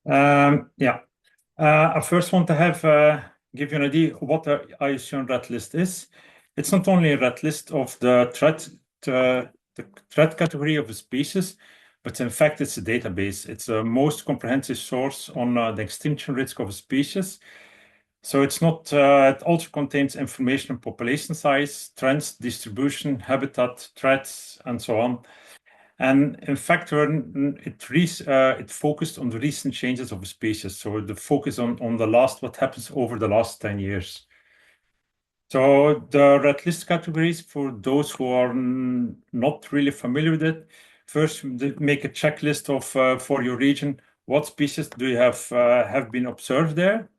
Yeah. I first want to give you an idea what the IUCN red list is. It's not only a red list of the threat category of a species, but in fact it's a database. It's the most comprehensive source on the extinction risk of a species. So it's not. It also contains information on population size, trends, distribution, habitat, threats, and so on. And in fact, it focused on the recent changes of a species. So the focus on what happens over the last 10 years. So the red list categories, for those who are not really familiar with it, first make a checklist of for your region, what species do you have been observed there?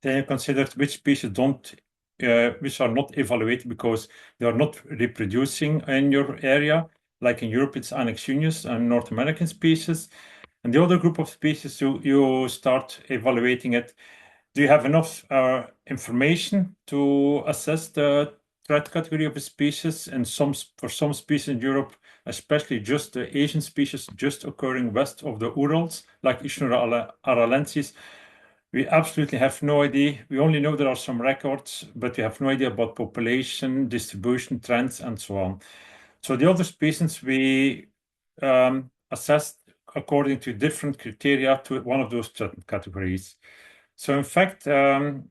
Then you consider which species which are not evaluated because they are not reproducing in your area. Like in Europe, it's Annex Junius and North American species. And the other group of species, you start evaluating it. Do you have enough information to assess the threat category of a species? And for some species in Europe, especially just the Asian species just occurring west of the Urals, like Ischnura aralensis, we absolutely have no idea. We only know there are some records, but we have no idea about population, distribution, trends, and so on. So the other species we assessed according to different criteria to one of those categories. So in fact, there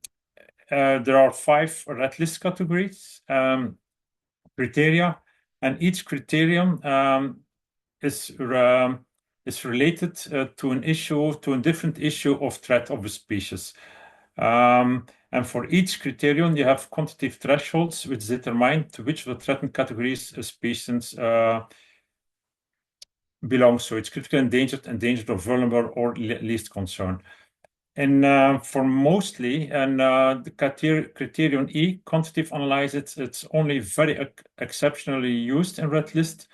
are 5 red list categories, criteria, and each criterion is related to a different issue of threat of a species. And for each criterion, you have quantitative thresholds which determine to which of the threatened categories a species belongs. So it's critical endangered or vulnerable, or least concern. And for mostly, and the criterion E, quantitative analysis, it's only very exceptionally used in red list.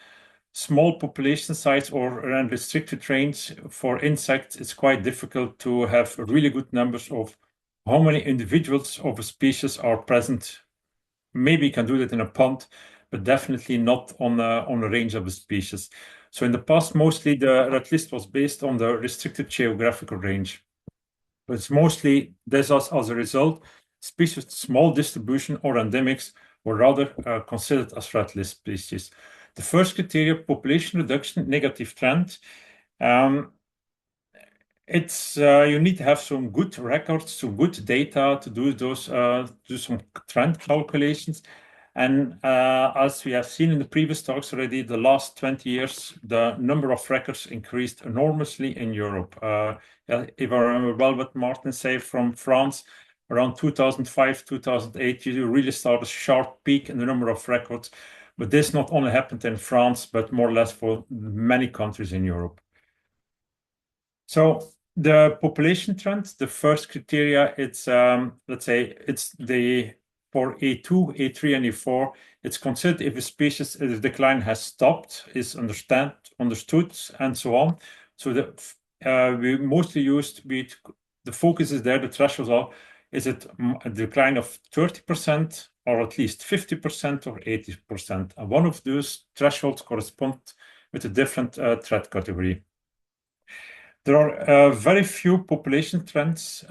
Small population size or restricted range for insects, it's quite difficult to have really good numbers of how many individuals of a species are present. Maybe you can do that in a pond, but definitely not on a range of a species. So in the past, mostly the red list was based on the restricted geographical range. But it's mostly this as a result, species with small distribution or endemics were rather considered as red list species. The first criteria, population reduction, negative trend. It's you need to have some good records, some good data to do some trend calculations. And as we have seen in the previous talks already, the last 20 years, the number of records increased enormously in Europe. If I remember well what Martin said from France, around 2005, 2008, you really start a sharp peak in the number of records. But this not only happened in France, but more or less for many countries in Europe. So the population trend, the first criteria, it's let's say it's for A2, A3, and A4, it's considered if a species, if the decline has stopped, is understood, and so on. So we mostly used the focus is there, the thresholds are, is it a decline of 30% or at least 50% or 80%? And one of those thresholds corresponds with a different threat category. There are very few population trends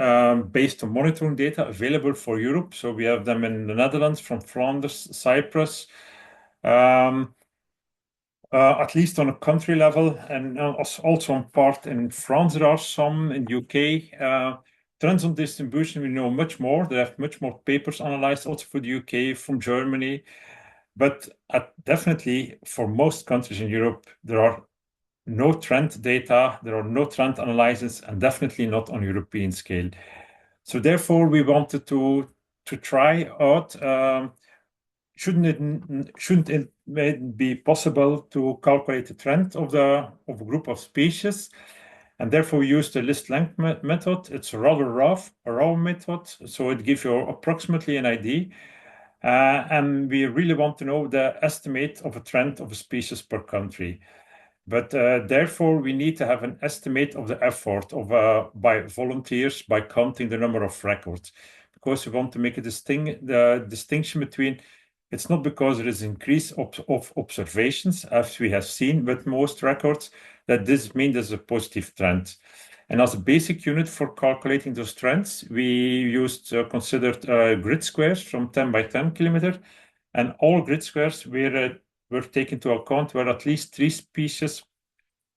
based on monitoring data available for Europe. So we have them in the Netherlands, from Flanders, Cyprus, at least on a country level, and also on part in France. There are some in the UK. Trends on distribution, we know much more. They have much more papers analyzed also for the UK, from Germany. But definitely for most countries in Europe, there are no trend data, there are no trend analyses, and definitely not on European scale. So therefore, we wanted to try out, shouldn't it be possible to calculate the trend of a group of species? And therefore, we used the list length method. It's a rather raw method, so it gives you approximately an idea. And we really want to know the estimate of a trend of a species per country. But therefore, we need to have an estimate of the effort by volunteers, by counting the number of records, because we want to make the distinction between, it's not because there is increase of observations, as we have seen with most records, that this means there's a positive trend. And as a basic unit for calculating those trends, we considered grid squares from 10 by 10 kilometer, and all grid squares were taken into account where at least 3 species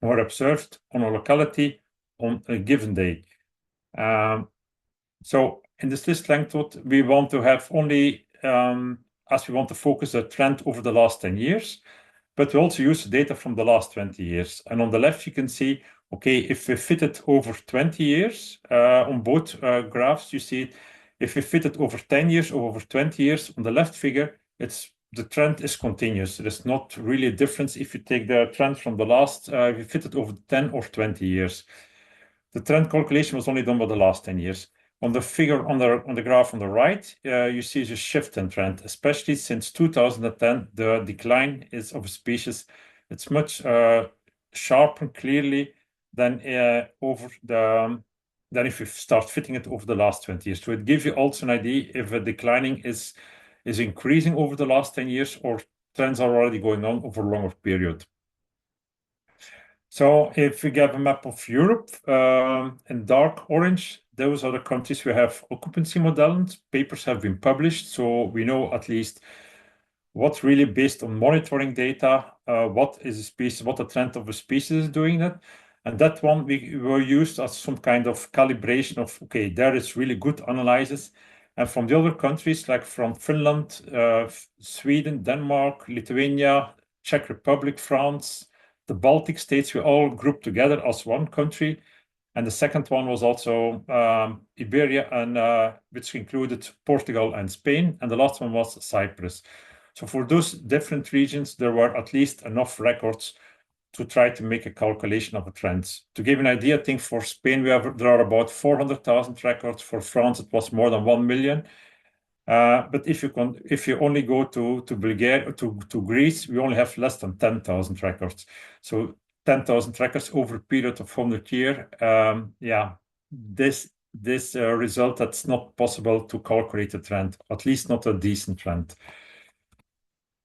were observed on a locality on a given day. So in this list length, we want to have only, as we want to focus a trend over the last 10 years, but we also use data from the last 20 years. And on the left, you can see, okay, if we fit it over 20 years on both graphs, you see if we fit it over 10 years or over 20 years, on the left figure, the trend is continuous. There's not really a difference if you take the trend from the last, if you fit it over 10 or 20 years. The trend calculation was only done for the last 10 years. On the figure on the graph on the right, you see a shift in trend, especially since 2010. The decline of a species, it's much sharper clearly than than if you start fitting it over the last 20 years. So it gives you also an idea if a declining is increasing over the last 10 years or trends are already going on over a longer period. So if we get a map of Europe in dark orange, those are the countries we have occupancy modeled. Papers have been published, so we know at least what's really based on monitoring data, what is a species, what the trend of a species is doing that. And that one we were used as some kind of calibration of, okay, there is really good analysis. And from the other countries, like from Finland, Sweden, Denmark, Lithuania, Czech Republic, France, the Baltic states, we all grouped together as one country. And the second one was also Iberia, and which included Portugal and Spain. And the last one was Cyprus. So for those different regions, there were at least enough records to try to make a calculation of the trends. To give an idea, I think for Spain, there are about 400,000 records. For France, it was more than 1 million. But if you only go to Bulgaria, to Greece, we only have less than 10,000 records. So 10,000 records over a period of 100 years. This result, that's not possible to calculate a trend, at least not a decent trend.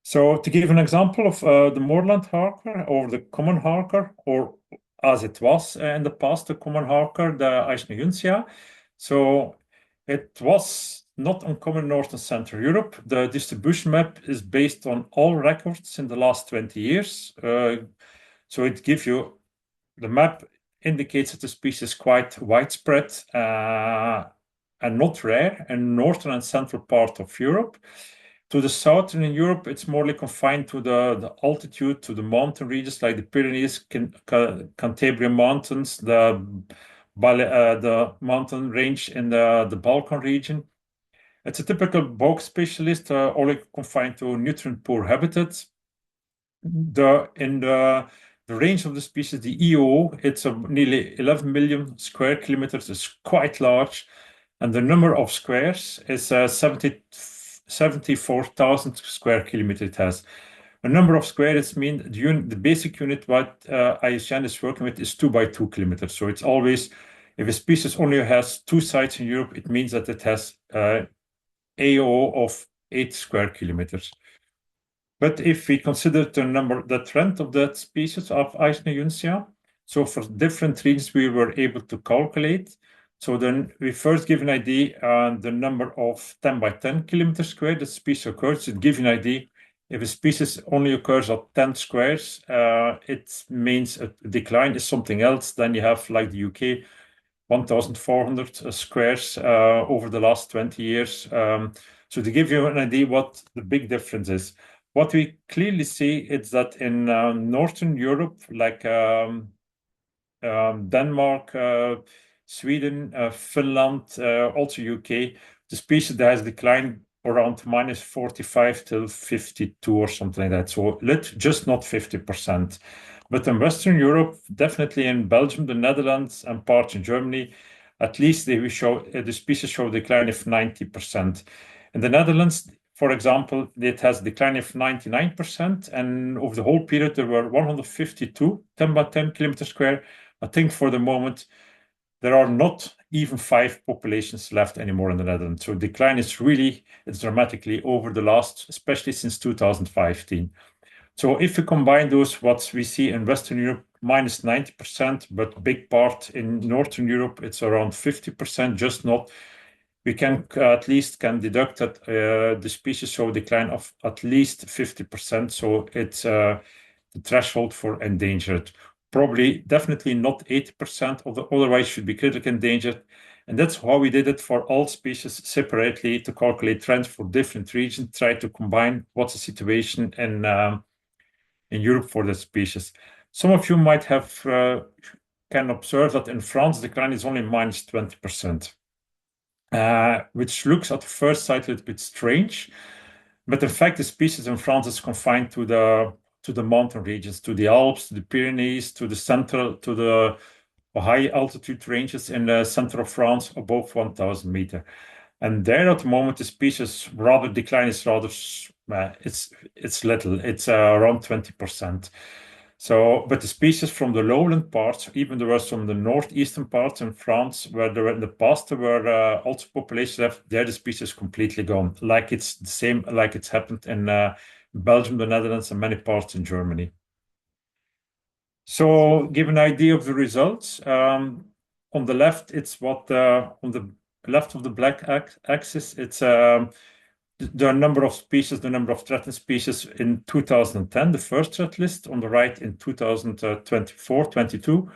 So to give an example of the moorland harker or the common harker, or as it was in the past, the common harker, the Eisner-Junsia. So it was not uncommon in North and Central Europe. The distribution map is based on all records in the last 20 years. So it gives you, the map indicates that the species is quite widespread and not rare in northern and central part of Europe. To the southern in Europe, it's more confined to the altitude, to the mountain regions like the Pyrenees, Cantabrian Mountains, the mountain range in the Balkan region. It's a typical bog specialist, only confined to nutrient-poor habitats. In the range of the species, the EO, it's nearly 11 million square kilometers. It's quite large, and the number of squares is 74,000 square kilometers. It has a number of squares mean the basic unit what IUCN is working with is 2 by 2 kilometers. So it's always, if a species only has 2 sites in Europe, it means that it has AO of 8 square kilometers. But if we consider the trend of that species of Eisner-Junsia, so for different regions we were able to calculate. So then we first give an idea on the number of 10 by 10 kilometers square the species occurs. It gives you an idea if a species only occurs at 10 squares, it means a decline is something else. Then you have, like the UK, 1,400 squares over the last 20 years. So to give you an idea what the big difference is. What we clearly see is that in Northern Europe, like Denmark, Sweden, Finland, also UK, the species that has declined around minus 45 till 52 or something like that. So just not 50%. But in Western Europe, definitely in Belgium, the Netherlands, and parts in Germany, at least the species show a decline of 90%. In the Netherlands, for example, it has a decline of 99%, and over the whole period, there were 152 10 by 10 kilometers square. I think for the moment, there are not even 5 populations left anymore in the Netherlands. So decline is dramatically over the last, especially since 2015. So if you combine those, what we see in Western Europe, minus 90%, but big part in Northern Europe, it's around 50%, just not. We can at least can deduct that the species show a decline of at least 50%. So it's the threshold for endangered. Probably definitely not 80%, otherwise should be critically endangered. And that's how we did it for all species separately to calculate trends for different regions, try to combine what's the situation in Europe for the species. Some of you might have can observe that in France, the decline is only minus 20%, which looks at first sight a little bit strange. But in fact, the species in France is confined to the mountain regions, to the Alps, to the Pyrenees, to the high altitude ranges in the center of France above 1,000 meters. And there at the moment, the species decline is it's little. It's around 20%. So, but the species from the lowland parts, even there were some of the northeastern parts in France where there were in the past there were also populations left, there the species completely gone. Like it's the same, like it's happened in Belgium, the Netherlands, and many parts in Germany. So, give an idea of the results. On the left, it's what on the left of the black axis, it's the number of species, the number of threatened species in 2010, the first threat list. On the right in 2024, 22.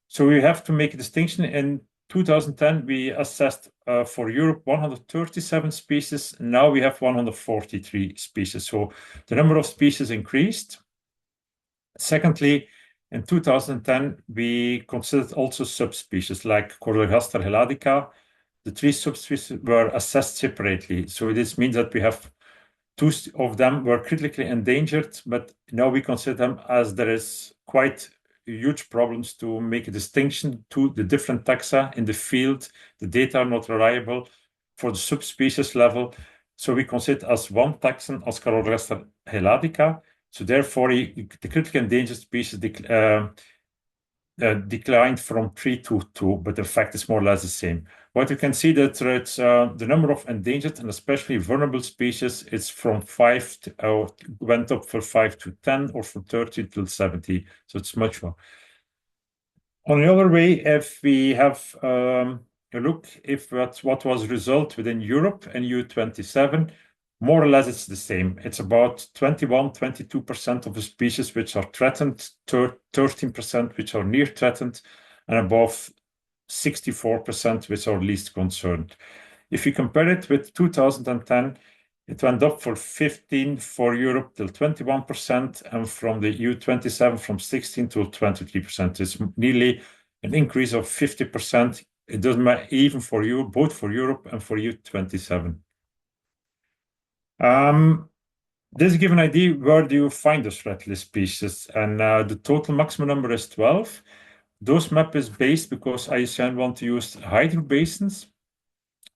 So we have to make a distinction. In 2010, we assessed for Europe 137 species. Now we have 143 species. So the number of species increased. Secondly, in 2010, we considered also subspecies like Coriolanista heladica. The three subspecies were assessed separately. So this means that we have two of them were critically endangered, but now we consider them as there is quite huge problems to make a distinction to the different taxa in the field. The data are not reliable for the subspecies level. So we consider it as one taxon as Coriolanista heladica. So therefore, the critically endangered species declined from 3 to 2, but the fact is more or less the same. What you can see that it's the number of endangered and especially vulnerable species is from 5 to, went up from 5 to 10 or from 30 to 70. So it's much more. On the other way, if we have a look if what was the result within Europe and EU27, more or less it's the same. It's about 22% of the species which are threatened, 13% which are near threatened, and above 64% which are least concerned. If you compare it with 2010, it went up for 15 for Europe till 21%, and from the EU27 from 16 to 23%. It's nearly an increase of 50%. It doesn't matter even for you, both for Europe and for EU27. This gives an idea where do you find the threat list species, and the total maximum number is 12. Those map is based because IUCN want to use hydro basins,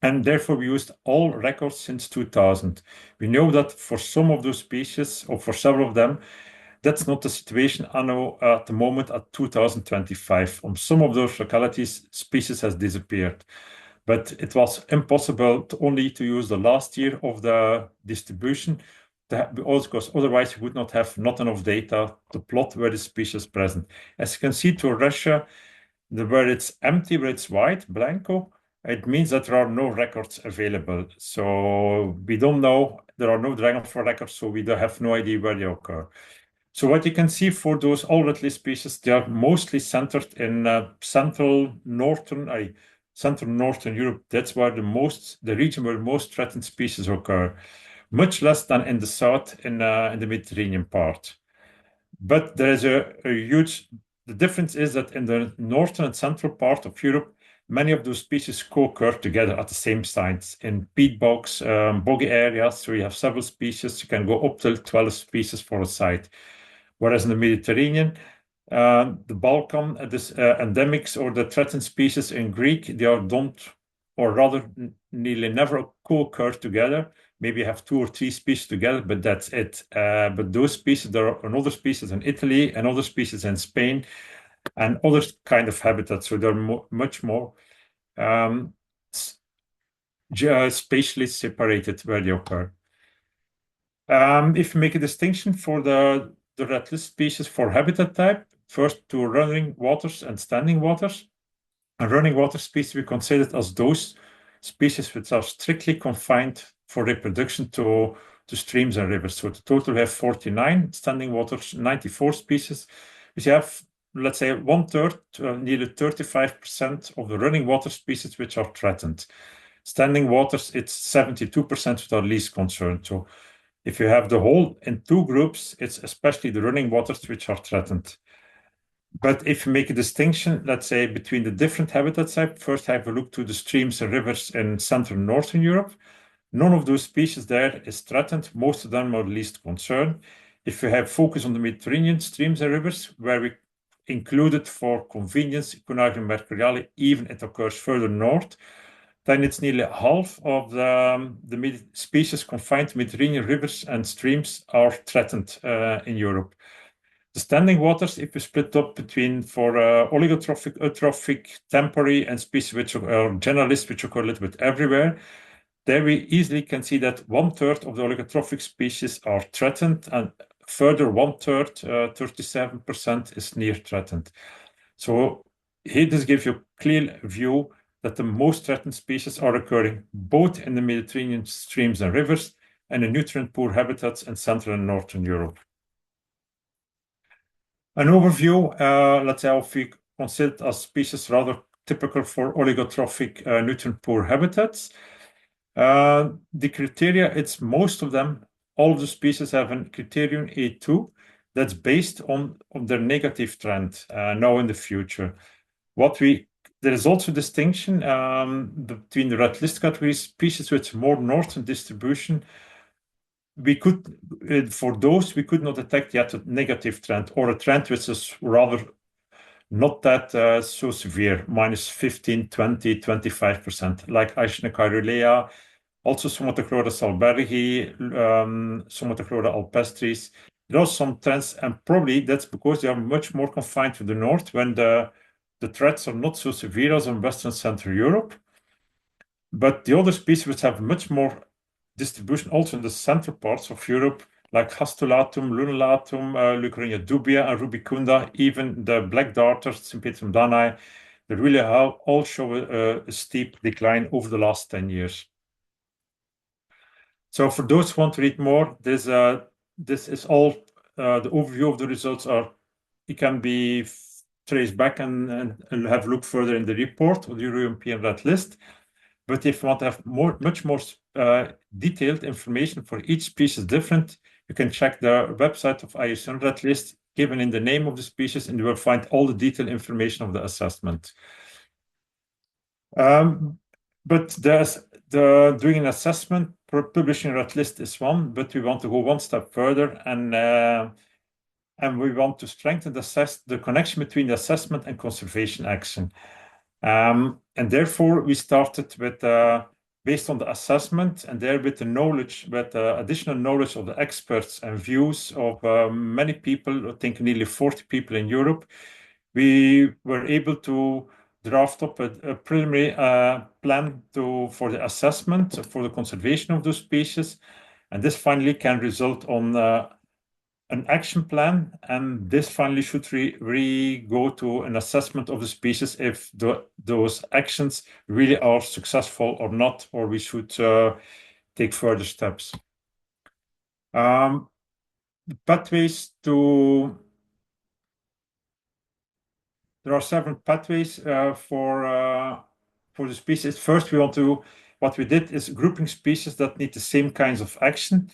and therefore we used all records since 2000. We know that for some of those species, or for several of them, that's not the situation at the moment at 2025. On some of those localities, species has disappeared. But it was impossible only to use the last year of the distribution, because otherwise you would not have enough data to plot where the species is present. As you can see to Russia, where it's empty, where it's white, blanco, it means that there are no records available. So we don't know, there are no dragonfly records, so we have no idea where they occur. So what you can see for those all red list species, they are mostly centered in central northern Europe. That's where the region where most threatened species occur, much less than in the south in the Mediterranean part. But there is the difference is that in the northern and central part of Europe, many of those species co-occur together at the same sites in peat bogs, boggy areas. So you have several species. You can go up to 12 species for a site. Whereas in the Mediterranean, the Balkan, endemics or the threatened species in Greek, they don't, or rather nearly never co-occur together. Maybe you have 2 or 3 species together, but that's it. But those species, there are another species in Italy, and other species in Spain, and other kind of habitats. So they're much more spatially separated where they occur. If you make a distinction for the the red list species for habitat type, first to running waters and standing waters. And running water species we considered as those species which are strictly confined for reproduction to streams and rivers. So the total we have 49, standing waters 94 species, which have, let's say, 1/3, nearly 35% of the running water species which are threatened. Standing waters, it's 72% that are least concerned. So if you have the whole in two groups, it's especially the running waters which are threatened. But if you make a distinction, let's say, between the different habitat types, first have a look to the streams and rivers in Central and Northern Europe. None of those species there is threatened. Most of them are least concerned. If you have focus on the Mediterranean streams and rivers, where we included for convenience Conarium mercuriale, even it occurs further north, then it's nearly half of the species confined to Mediterranean rivers and streams are threatened in Europe. The standing waters, if you split up between for oligotrophic, eutrophic, temporary, and species which are generalist, which occur a little bit everywhere, there we easily can see that 1/3 of the oligotrophic species are threatened, and further 1/3, 37%, is near threatened. So here this gives you a clear view that the most threatened species are occurring both in the Mediterranean streams and rivers and in nutrient-poor habitats in Central and Northern Europe. An overview, let's say, if we consider as species rather typical for oligotrophic nutrient-poor habitats. The criteria, it's most of them, all of the species have a criterion A2 that's based on their negative trend now in the future. There is also distinction between the red list category species with more northern distribution. For those, we could not detect yet a negative trend or a trend which is rather not that so severe, -15, 20, 25%, like Eichenochyrilea, also Somatochlora salbergi, Somatochlora alpestris. There are some trends, and probably that's because they are much more confined to the north when the threats are not so severe as in Western Central Europe. But the other species which have much more distribution also in the central parts of Europe, like Hastulatum, Lunulatum, Leucorrhea dubia, and Rubicunda, even the black darter, Sympetrum danae, they really all show a steep decline over the last 10 years. So for those who want to read more, this is all the overview of the results it can be traced back and have a look further in the report of the European Red List. But if you want to have much more detailed information for each species different, you can check the website of IUCN Red List, given in the name of the species, and you will find all the detailed information of the assessment. But doing an assessment, publishing a red list is one, but we want to go one step further, and we want to strengthen the connection between the assessment and conservation action. And therefore, we started with, based on the assessment, and there with the knowledge, with additional knowledge of the experts and views of many people, I think nearly 40 people in Europe, we were able to draft up a preliminary plan for the assessment for the conservation of those species. And this finally can result on an action plan, and this finally should go to an assessment of the species if those actions really are successful or not, or we should take further steps. The pathways there are seven pathways for the species. First, what we did is grouping species that need the same kinds of action,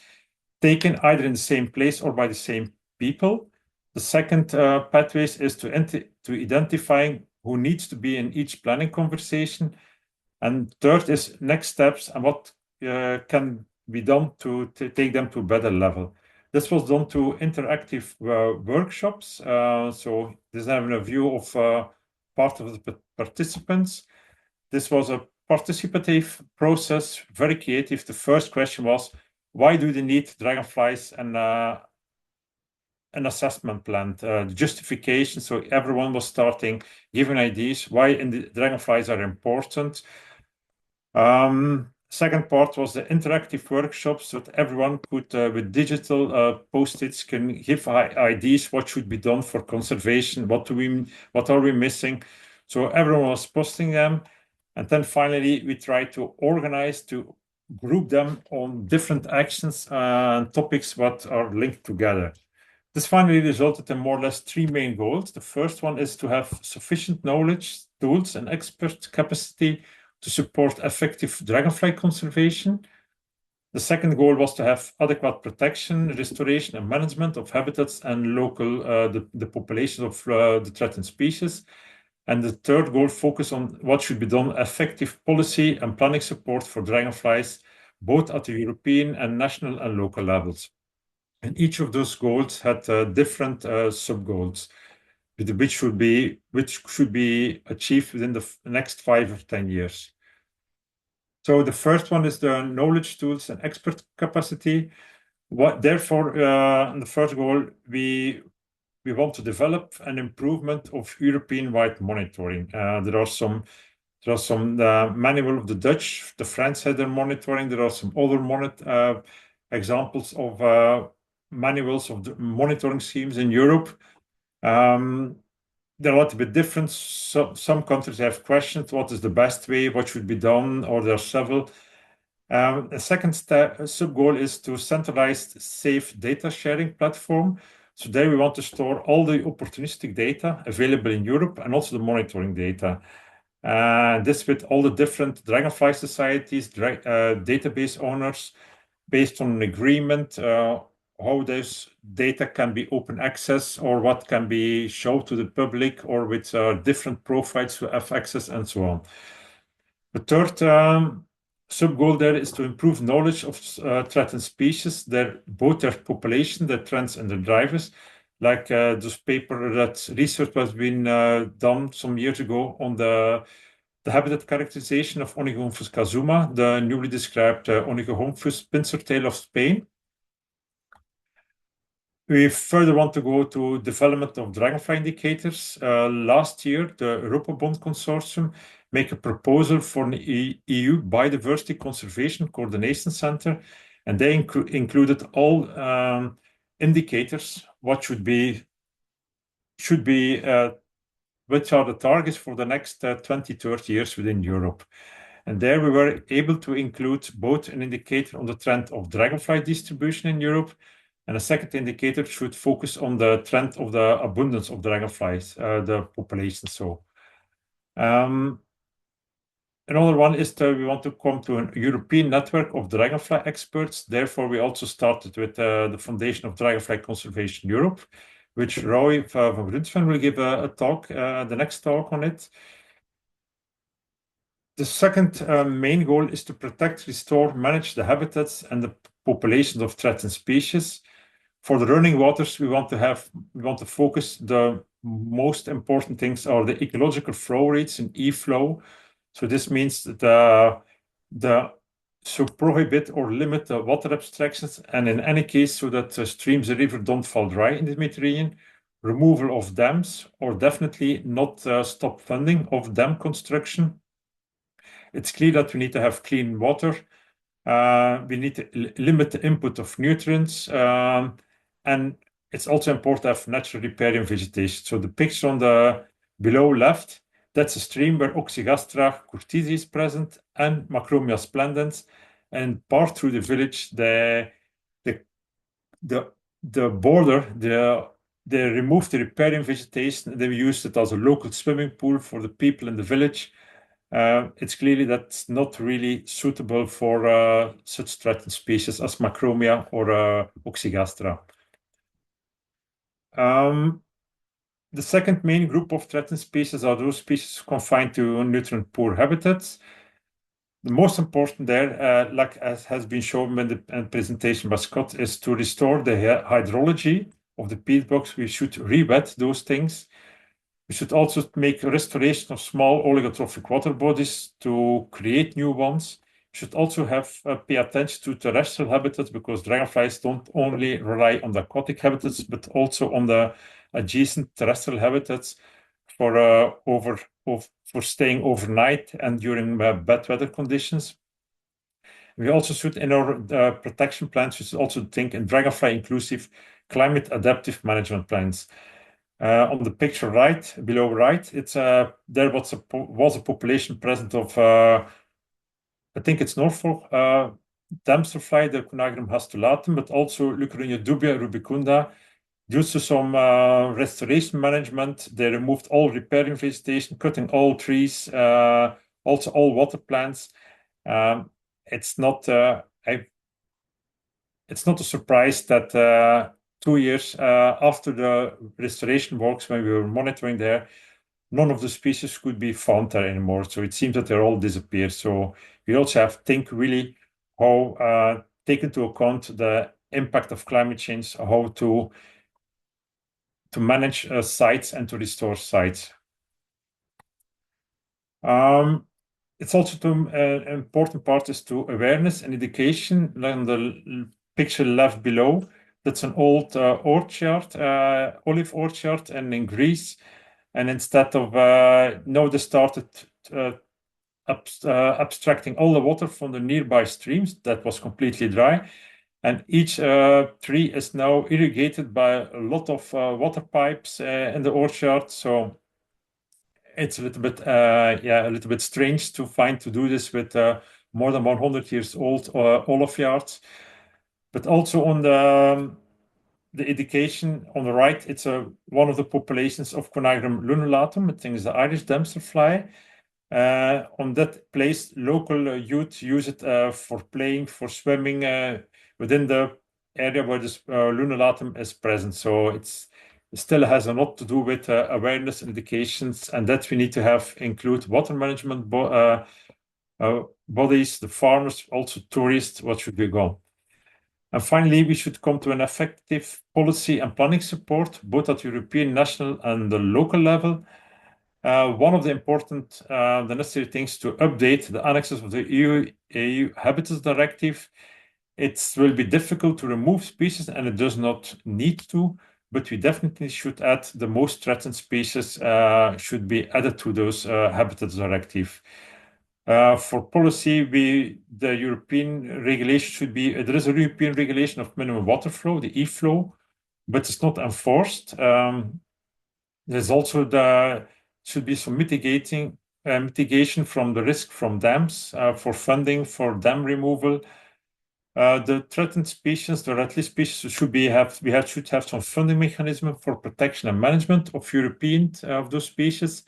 taken either in the same place or by the same people. The second pathways is to identifying who needs to be in each planning conversation. And third is next steps and what can be done to take them to a better level. This was done through interactive workshops. So this is having a view of part of the participants. This was a participative process, very creative. The first question was, why do they need dragonflies and an assessment plan? The justification, so everyone was starting, giving ideas why the dragonflies are important. Second part was the interactive workshops that everyone could, with digital post-its, can give ideas what should be done for conservation, what are we missing. So everyone was posting them. And then finally, we tried to organize, to group them on different actions and topics what are linked together. This finally resulted in more or less three main goals. The first one is to have sufficient knowledge, tools, and expert capacity to support effective dragonfly conservation. The second goal was to have adequate protection, restoration, and management of habitats and local the population of the threatened species. And the third goal focused on what should be done, effective policy and planning support for dragonflies, both at the European and national and local levels. And each of those goals had different sub-goals, which should be achieved within the next 5 or 10 years. So the first one is the knowledge, tools, and expert capacity. Therefore, in the first goal, we want to develop an improvement of European-wide monitoring. There are some manual of the Dutch, the French had their monitoring. There are some other examples of manuals of the monitoring schemes in Europe. They're a little bit different. Some countries have questioned what is the best way, what should be done, or there are several. A second sub-goal is to centralize safe data sharing platform. So there we want to store all the opportunistic data available in Europe and also the monitoring data. This with all the different dragonfly societies, database owners, based on an agreement, how this data can be open access or what can be shown to the public or with different profiles to have access and so on. The third sub-goal there is to improve knowledge of threatened species, both their population, their trends, and their drivers. Like this paper that research was been done some years ago on the habitat characterization of Onychomphus kazuma, the newly described Onychomphus pincer tail of Spain. We further want to go to development of dragonfly indicators. Last year, the Europabond Consortium made a proposal for an EU Biodiversity Conservation Coordination Center, and they included all indicators, which are the targets for the next 20, 30 years within Europe. And there we were able to include both an indicator on the trend of dragonfly distribution in Europe, and a second indicator should focus on the trend of the abundance of dragonflies, the population. So another one is that we want to come to a European network of dragonfly experts. Therefore, we also started with the Foundation of Dragonfly Conservation Europe, which Roy van Brunsven will give a talk, the next talk on it. The second main goal is to protect, restore, manage the habitats and the populations of threatened species. For the running waters, we want to focus. The most important things are the ecological flow rates and e-flow. So this means that so prohibit or limit the water abstractions, and in any case, so that streams and rivers don't fall dry in the Mediterranean. Removal of dams, or definitely not stop funding of dam construction. It's clear that we need to have clean water. We need to limit the input of nutrients. And it's also important to have natural riparian vegetation. So the picture on the below left, that's a stream where Oxygastra curtisi is present and Macromia splendens. And part through the village, the border, they removed the riparian vegetation. They used it as a local swimming pool for the people in the village. It's clearly that's not really suitable for such threatened species as Macromia or Oxygastra. The second main group of threatened species are those species confined to nutrient-poor habitats. The most important there, like as has been shown in the presentation by Scott, is to restore the hydrology of the peat bogs. We should re-wet those things. We should also make a restoration of small oligotrophic water bodies to create new ones. We should also pay attention to terrestrial habitats, because dragonflies don't only rely on the aquatic habitats, but also on the adjacent terrestrial habitats for staying overnight and during bad weather conditions. We also should, in our protection plans, we should also think in Dragonfly inclusive climate adaptive management plans. On the picture right, below right, it's there was a population present of I think it's Norfolk damselfly, the Conagrum hastulatum, but also Lucarunia dubia rubicunda. Due to some restoration management, they removed all riparian vegetation, cutting all trees, also all water plants. It's not it's not a surprise that 2 years after the restoration works, when we were monitoring there, none of the species could be found there anymore. So it seems that they're all disappeared. So we also have to think really how take into account the impact of climate change, how to manage sites and to restore sites. It's also an important part is to awareness and education. On the picture left below, that's an old orchard, olive orchard, and in Greece. And instead of now they started abstracting all the water from the nearby streams that was completely dry. And each tree is now irrigated by a lot of water pipes in the orchard. So it's a little bit, a little bit strange to do this with more than 100 years old olive yards. But also on the education on the right, it's one of the populations of Conagrum lunulatum. I think it's the Irish damselfly. On that place, local youth use it for playing, for swimming within the area where this lunulatum is present. So it still has a lot to do with awareness and educations, and that we need to include water management bodies, the farmers, also tourists, what should be gone. And finally, we should come to an effective policy and planning support, both at European, national, and the local level. One of the important, the necessary things to update the annexes of the EU Habitats Directive. It will be difficult to remove species, and it does not need to, but we definitely should add the most threatened species should be added to those Habitats Directive. For policy, the European regulation should be, there is a European regulation of minimum water flow, the e-flow, but it's not enforced. There's also should be some mitigation from the risk from dams for funding for dam removal. The threatened species, the red list species, should have some funding mechanism for protection and management of of those species,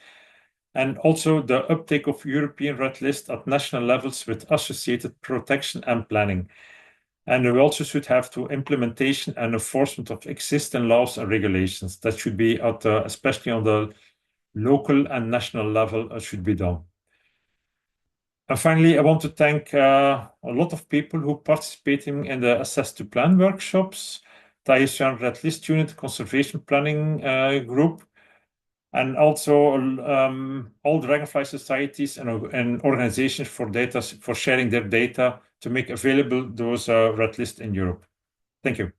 and also the uptake of European red list at national levels with associated protection and planning. And we also should have to implementation and enforcement of existing laws and regulations that should be at especially on the local and national level should be done. And finally, I want to thank a lot of people who participating in the Assess to Plan workshops, the IUCN Red List Unit Conservation Planning Group, and also all Dragonfly societies and organizations for sharing their data to make available those red lists in Europe. Thank you.